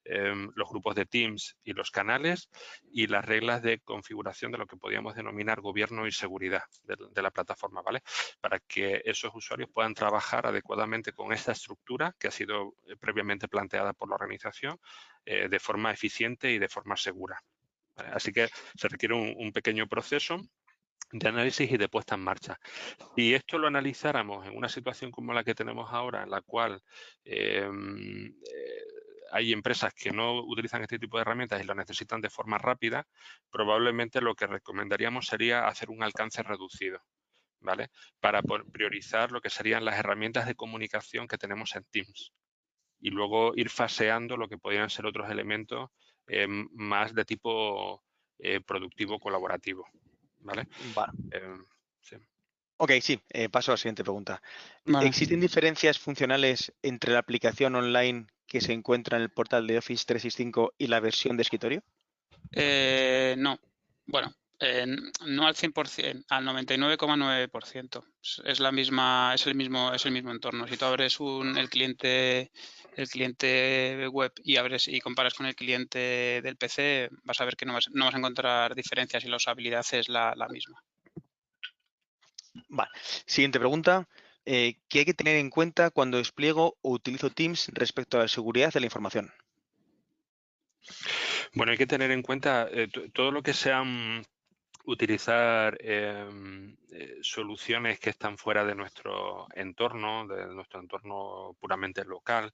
Speaker 3: los grupos de Teams y los canales, y las reglas de configuración de lo que podríamos denominar gobierno y seguridad de la plataforma, ¿vale? Para que esos usuarios puedan trabajar adecuadamente con esta estructura que ha sido previamente planteada por la organización de forma eficiente y de forma segura, ¿vale? Así que se requiere un pequeño proceso de análisis y de puesta en marcha. Si esto lo analizáramos en una situación como la que tenemos ahora, en la cual hay empresas que no utilizan este tipo de herramientas y lo necesitan de forma rápida, probablemente lo que recomendaríamos sería hacer un alcance reducido, ¿vale? Para priorizar lo que serían las herramientas de comunicación que tenemos en Teams y luego ir faseando lo que podrían ser otros elementos más de tipo productivo colaborativo, ¿vale?
Speaker 1: Vale.
Speaker 3: Sí.
Speaker 1: Ok, sí, paso a la siguiente pregunta.
Speaker 2: Vale.
Speaker 1: ¿Existen diferencias funcionales entre la aplicación online que se encuentra en el portal de Office 365 y la versión de escritorio?
Speaker 2: No. Bueno, no al 100%, al 99,9%. Es la misma, es el mismo entorno. Si tú abres el cliente web y comparas con el cliente del PC, vas a ver que no vas a encontrar diferencias y la usabilidad es la misma.
Speaker 1: Vale. Siguiente pregunta. ¿Qué hay que tener en cuenta cuando despliego o utilizo Teams respecto a la seguridad de la información?
Speaker 3: Bueno, hay que tener en cuenta todo lo que sean utilizar soluciones que están fuera de nuestro entorno puramente local.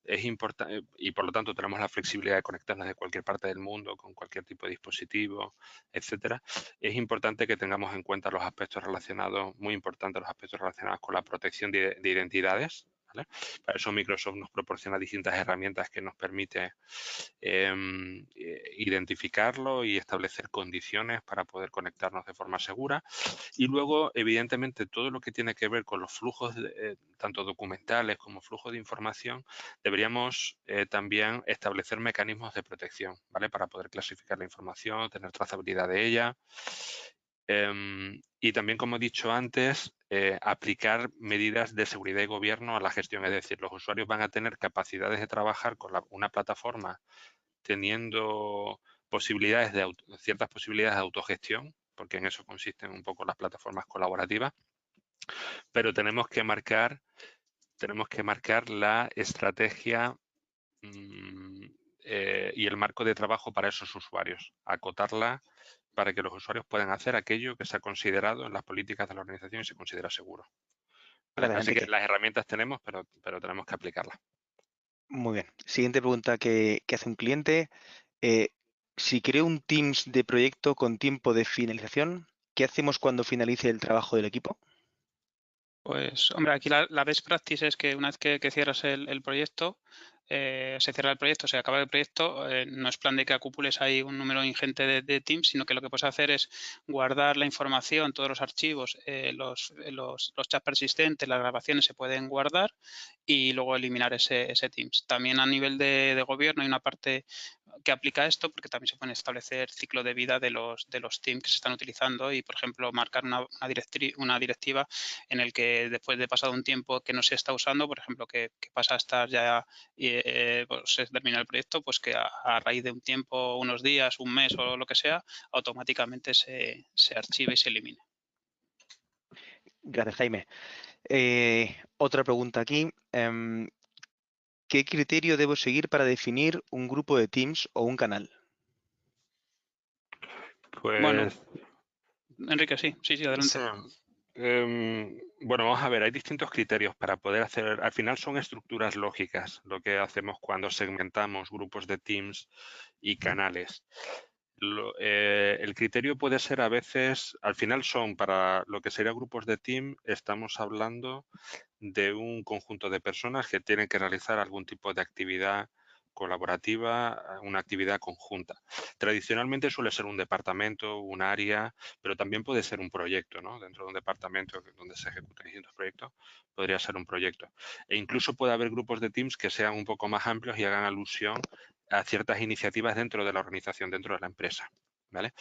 Speaker 3: Es importante y por lo tanto tenemos la flexibilidad de conectarnos de cualquier parte del mundo con cualquier tipo de dispositivo, etcétera. Es importante que tengamos en cuenta los aspectos relacionados, muy importantes los aspectos relacionados con la protección de identidades. ¿Vale? Para eso Microsoft nos proporciona distintas herramientas que nos permite identificarlo y establecer condiciones para poder conectarnos de forma segura. Y luego, evidentemente, todo lo que tiene que ver con los flujos, tanto documentales como flujos de información, deberíamos también establecer mecanismos de protección, ¿vale? Para poder clasificar la información, tener trazabilidad de ella. Y también, como he dicho antes, aplicar medidas de seguridad y gobierno a la gestión. Es decir, los usuarios van a tener capacidades de trabajar con una plataforma teniendo ciertas posibilidades de autogestión, porque en eso consisten un poco las plataformas colaborativas, pero tenemos que marcar la estrategia y el marco de trabajo para esos usuarios, acotarla para que los usuarios puedan hacer aquello que se ha considerado en las políticas de la organización y se considera seguro. ¿Vale?
Speaker 1: Gracias,
Speaker 3: Así que
Speaker 1: Enrique.
Speaker 3: las herramientas tenemos, pero tenemos que aplicarlas.
Speaker 1: Muy bien. Siguiente pregunta que hace un cliente. Si creo un Teams de proyecto con tiempo de finalización, ¿qué hacemos cuando finalice el trabajo del equipo?
Speaker 2: Pues, hombre, aquí la best practice es que una vez que cierras el proyecto, se cierra el proyecto, se acaba el proyecto, no es plan de que acumules ahí un número ingente de Teams, sino que lo que puedes hacer es guardar la información, todos los archivos, los chats persistentes, las grabaciones se pueden guardar y luego eliminar ese Teams. También a nivel de gobierno hay una parte que aplica esto porque también se pueden establecer ciclo de vida de los Teams que se están utilizando y, por ejemplo, marcar una directiva en el que después de pasado un tiempo que no se está usando, por ejemplo, que pasa a estar ya pues se termina el proyecto, pues que a raíz de un tiempo, unos días, un mes o lo que sea, automáticamente se archive y se elimine.
Speaker 1: Gracias, Jaime. Otra pregunta aquí. ¿Qué criterio debo seguir para definir un grupo de Teams o un canal?
Speaker 2: Bueno,
Speaker 3: Pues
Speaker 2: Enrique, sí, adelante.
Speaker 3: sí. Bueno, vamos a ver, hay distintos criterios para poder hacer, al final son estructuras lógicas lo que hacemos cuando segmentamos grupos de Teams y canales. El criterio puede ser a veces, al final son para lo que sería grupos de team, estamos hablando de un conjunto de personas que tienen que realizar algún tipo de actividad colaborativa, una actividad conjunta. Tradicionalmente suele ser un departamento, un área, pero también puede ser un proyecto, ¿no? Dentro de un departamento donde se ejecutan distintos proyectos, podría ser un proyecto. E incluso puede haber grupos de teams que sean un poco más amplios y hagan alusión a ciertas iniciativas dentro de la organización, dentro de la empresa, ¿vale?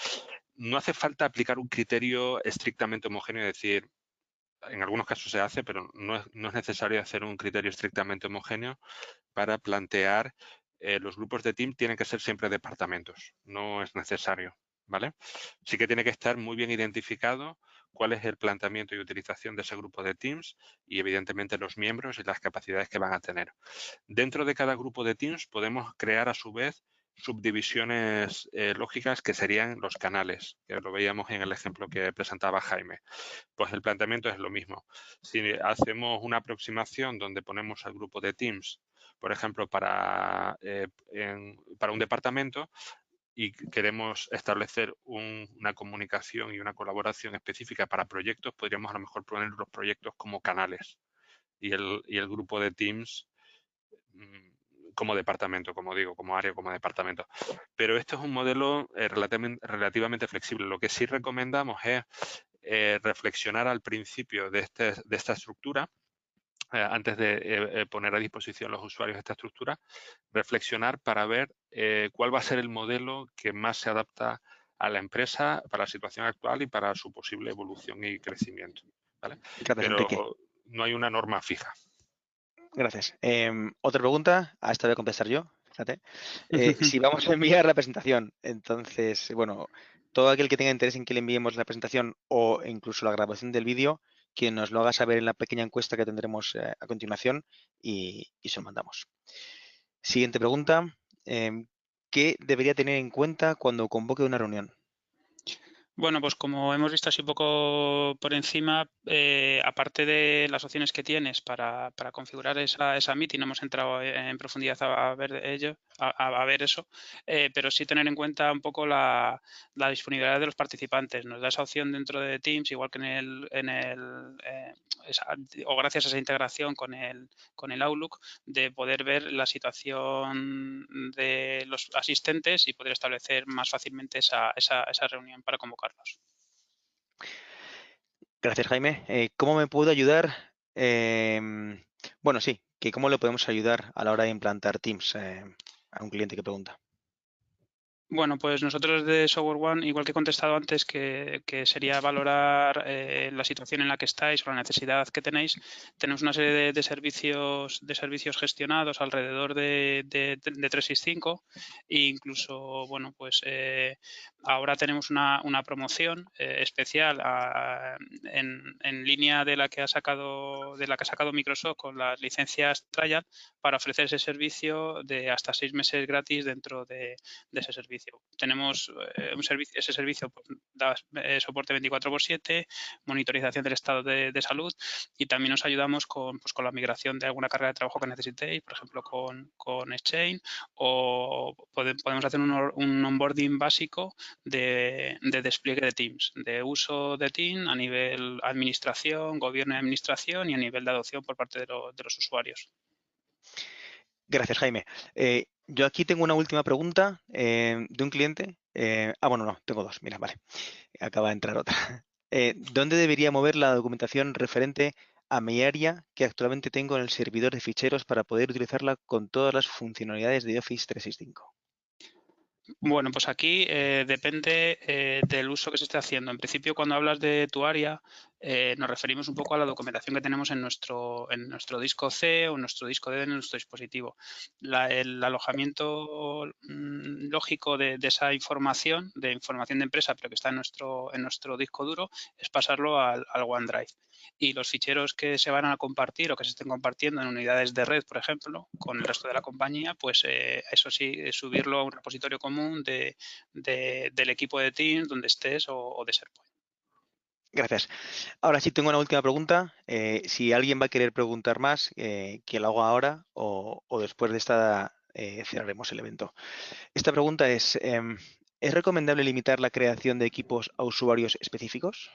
Speaker 3: No hace falta aplicar un criterio estrictamente homogéneo, es decir, en algunos casos se hace, pero no es necesario hacer un criterio estrictamente homogéneo para plantear los grupos de team tienen que ser siempre departamentos, no es necesario, ¿vale? Sí que tiene que estar muy bien identificado cuál es el planteamiento y utilización de ese grupo de teams y evidentemente los miembros y las capacidades que van a tener. Dentro de cada grupo de teams podemos crear a su vez subdivisiones lógicas que serían los canales, que lo veíamos en el ejemplo que presentaba Jaime. Pues el planteamiento es lo mismo. Si hacemos una aproximación donde ponemos al grupo de teams, por ejemplo, para un departamento y queremos establecer una comunicación y una colaboración específica para proyectos, podríamos a lo mejor poner los proyectos como canales y el grupo de teams como departamento, como digo, como área, como departamento. Pero esto es un modelo relativamente flexible. Lo que sí recomendamos es reflexionar al principio de esta estructura, antes de poner a disposición los usuarios esta estructura, reflexionar para ver cuál va a ser el modelo que más se adapta a la empresa, para la situación actual y para su posible evolución y crecimiento, ¿vale?
Speaker 1: Gracias, Enrique.
Speaker 3: Pero no hay una norma fija.
Speaker 1: Gracias. Otra pregunta, a esta voy a contestar yo. Fíjate. Si vamos a enviar la presentación, entonces, bueno, todo aquel que tenga interés en que le enviemos la presentación o incluso la grabación del vídeo, que nos lo haga saber en la pequeña encuesta que tendremos a continuación y se lo mandamos. Siguiente pregunta. ¿Qué debería tener en cuenta cuando convoque una reunión?
Speaker 2: Bueno, pues como hemos visto así un poco por encima, aparte de las opciones que tienes para configurar esa meeting, no hemos entrado en profundidad a ver ello, a ver eso, pero sí tener en cuenta un poco la disponibilidad de los participantes. Nos da esa opción dentro de Teams, igual que o gracias a esa integración con el Outlook, de poder ver la situación de los asistentes y poder establecer más fácilmente esa reunión para convocarlos.
Speaker 1: Gracias, Jaime. ¿Cómo me puedo ayudar? Bueno, sí, que cómo le podemos ayudar a la hora de implantar Teams a un cliente que pregunta.
Speaker 2: Bueno, pues nosotros de Software One, igual que he contestado antes, que sería valorar la situación en la que estáis o la necesidad que tenéis, tenemos una serie de servicios gestionados alrededor de 365 e incluso, bueno, pues ahora tenemos una promoción especial en línea de la que ha sacado Microsoft con las licencias Trial para ofrecer ese servicio de hasta 6 meses gratis dentro de ese servicio. Tenemos ese servicio pues, da soporte 24/7, monitorización del estado de salud y también nos ayudamos con la migración de alguna carga de trabajo que necesitéis, por ejemplo con Exchange, o podemos hacer un onboarding básico de despliegue de Teams, de uso de Teams a nivel administración, gobierno y administración y a nivel de adopción por parte de los usuarios.
Speaker 1: Gracias, Jaime. Yo aquí tengo una última pregunta de un cliente. Bueno, no, tengo dos. Mira, vale. Acaba de entrar otra. ¿Dónde debería mover la documentación referente a mi área que actualmente tengo en el servidor de ficheros para poder utilizarla con todas las funcionalidades de Office 365?
Speaker 2: Bueno, pues aquí depende del uso que se esté haciendo. En principio, cuando hablas de tu área, nos referimos un poco a la documentación que tenemos en nuestro disco C o en nuestro disco D en nuestro dispositivo. El alojamiento lógico de esa información, de empresa, pero que está en nuestro disco duro, es pasarlo al OneDrive. Y los ficheros que se van a compartir o que se estén compartiendo en unidades de red, por ejemplo, con el resto de la compañía, pues eso sí, subirlo a un repositorio común del equipo de Teams donde estés o de SharePoint.
Speaker 1: Gracias. Ahora sí tengo una última pregunta. Si alguien va a querer preguntar más, que lo haga ahora o después de esta cerraremos el evento. Esta pregunta ¿es recomendable limitar la creación de equipos a usuarios específicos?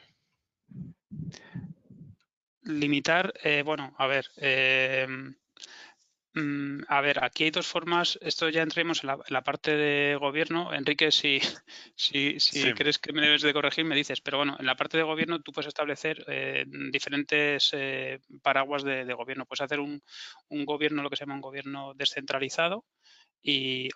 Speaker 2: Limitar, bueno, a ver, aquí hay dos formas. Esto ya entremos en la parte de gobierno. Enrique, si
Speaker 3: Sí,
Speaker 2: crees que me debes de corregir, me dices. Pero bueno, en la parte de gobierno tú puedes establecer diferentes paraguas de gobierno. Puedes hacer un gobierno, lo que se llama un gobierno descentralizado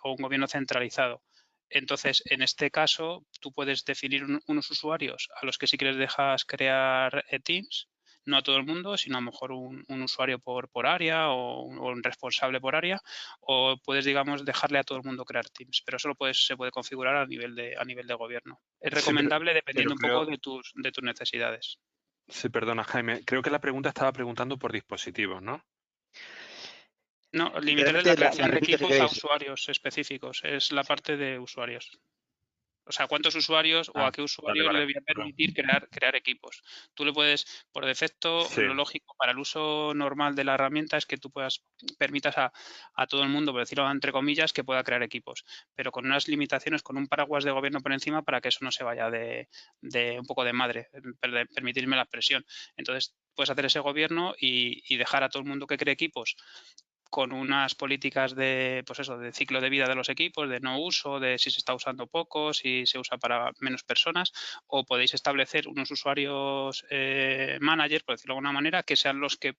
Speaker 2: o un gobierno centralizado. Entonces, en este caso, tú puedes definir unos usuarios a los que sí que les dejas crear Teams, no a todo el mundo, sino a lo mejor un usuario por área o un responsable por área, o puedes, digamos, dejarle a todo el mundo crear Teams, pero eso se puede configurar a nivel de gobierno. Es
Speaker 3: sí,
Speaker 2: recomendable
Speaker 3: pero
Speaker 2: dependiendo un poco
Speaker 3: creo,
Speaker 2: de tus necesidades.
Speaker 3: sí, perdona, Jaime, creo que la pregunta estaba preguntando por dispositivos, ¿no?
Speaker 2: No, limitar la
Speaker 1: Realmente la
Speaker 2: creación de
Speaker 1: repito si
Speaker 2: equipos a
Speaker 1: queréis.
Speaker 2: usuarios específicos, es la parte de usuarios. O sea, cuántos usuarios o a
Speaker 3: Ah,
Speaker 2: qué
Speaker 3: vale,
Speaker 2: usuarios le
Speaker 3: vale,
Speaker 2: voy a
Speaker 3: perdón.
Speaker 2: permitir crear equipos. Tú le puedes, por defecto,
Speaker 3: Sí,
Speaker 2: lo lógico para el uso normal de la herramienta es que tú permitas a todo el mundo, por decirlo entre comillas, que pueda crear equipos, pero con unas limitaciones, con un paraguas de gobierno por encima para que eso no se vaya de un poco de madre, permitirme la expresión. Entonces, puedes hacer ese gobierno y dejar a todo el mundo que cree equipos con unas políticas pues eso, de ciclo de vida de los equipos, de no uso, de si se está usando poco, si se usa para menos personas, o podéis establecer unos usuarios managers, por decirlo de alguna manera, que sean los que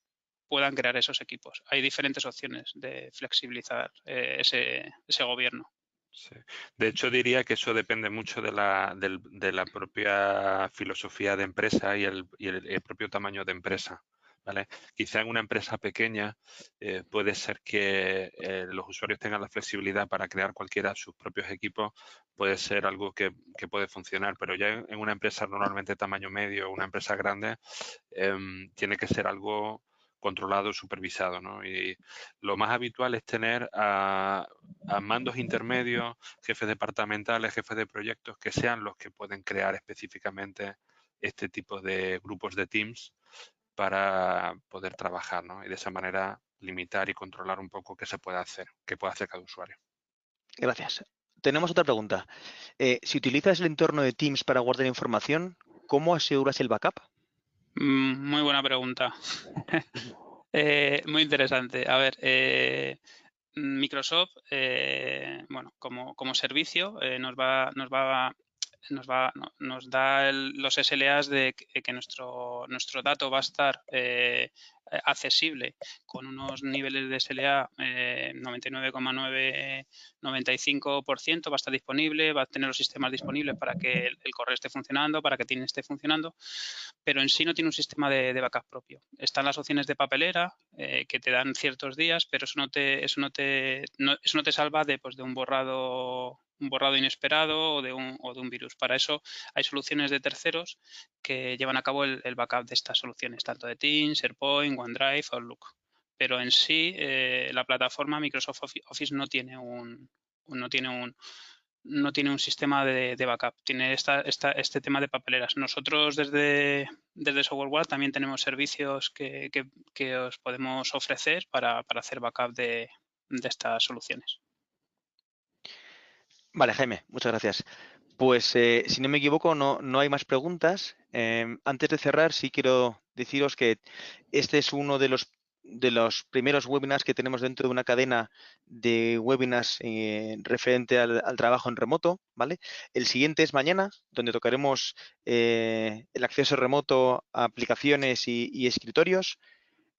Speaker 2: puedan crear esos equipos. Hay diferentes opciones de flexibilizar ese gobierno.
Speaker 3: sí. De hecho, diría que eso depende mucho de la propia filosofía de empresa y el propio tamaño de empresa. ¿Vale? Quizá en una empresa pequeña puede ser que los usuarios tengan la flexibilidad para crear cualquiera de sus propios equipos, puede ser algo que puede funcionar, pero ya en una empresa normalmente tamaño medio, una empresa grande, tiene que ser algo controlado, supervisado, ¿no? Y lo más habitual es tener a mandos intermedios, jefes departamentales, jefes de proyectos, que sean los que pueden crear específicamente este tipo de grupos de teams para poder trabajar, ¿no? Y de esa manera limitar y controlar un poco qué puede hacer cada usuario.
Speaker 1: Gracias. Tenemos otra pregunta. Si utilizas el entorno de Teams para guardar información, ¿cómo aseguras el backup?
Speaker 2: Muy buena pregunta. Muy interesante. A ver, Microsoft, bueno, como servicio, nos da los SLAs de que nuestro dato va a estar accesible con unos niveles de SLA 99,995%, va a estar disponible, va a tener los sistemas disponibles para que el correo esté funcionando, para que Teams esté funcionando, pero en sí no tiene un sistema de backup propio. Están las opciones de papelera que te dan ciertos días, pero eso no te salva de un borrado inesperado o de un virus. Para eso hay soluciones de terceros que llevan a cabo el backup de estas soluciones, tanto de Teams, SharePoint, OneDrive, Outlook. Pero en sí, la plataforma Microsoft Office no tiene un sistema de backup, tiene este tema de papeleras. Nosotros desde SoftwareWall también tenemos servicios que os podemos ofrecer para hacer backup de estas soluciones.
Speaker 1: Vale, Jaime, muchas gracias. Pues si no me equivoco, no hay más preguntas. Antes de cerrar, sí quiero deciros que este es uno de los primeros webinars que tenemos dentro de una cadena de webinars referente al trabajo en remoto, ¿vale? El siguiente es mañana, donde tocaremos el acceso remoto a aplicaciones y escritorios.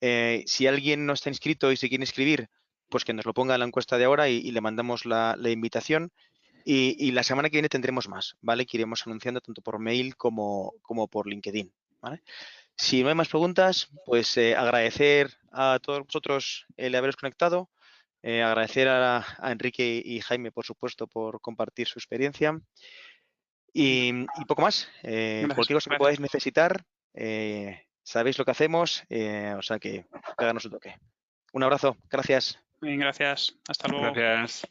Speaker 1: Si alguien no está inscrito y se quiere inscribir, pues que nos lo ponga en la encuesta de ahora y le mandamos la invitación. Y la semana que viene tendremos más, ¿vale? Que iremos anunciando tanto por mail como por LinkedIn, ¿vale? Si no hay más preguntas, pues agradecer a todos vosotros el haberos conectado, agradecer a Enrique y Jaime, por supuesto, por compartir su experiencia y poco más. Cualquier cosa que podáis necesitar, sabéis lo que hacemos, o sea que háganos un toque. Un abrazo, gracias.
Speaker 2: Bien, gracias. Hasta luego.
Speaker 3: Gracias.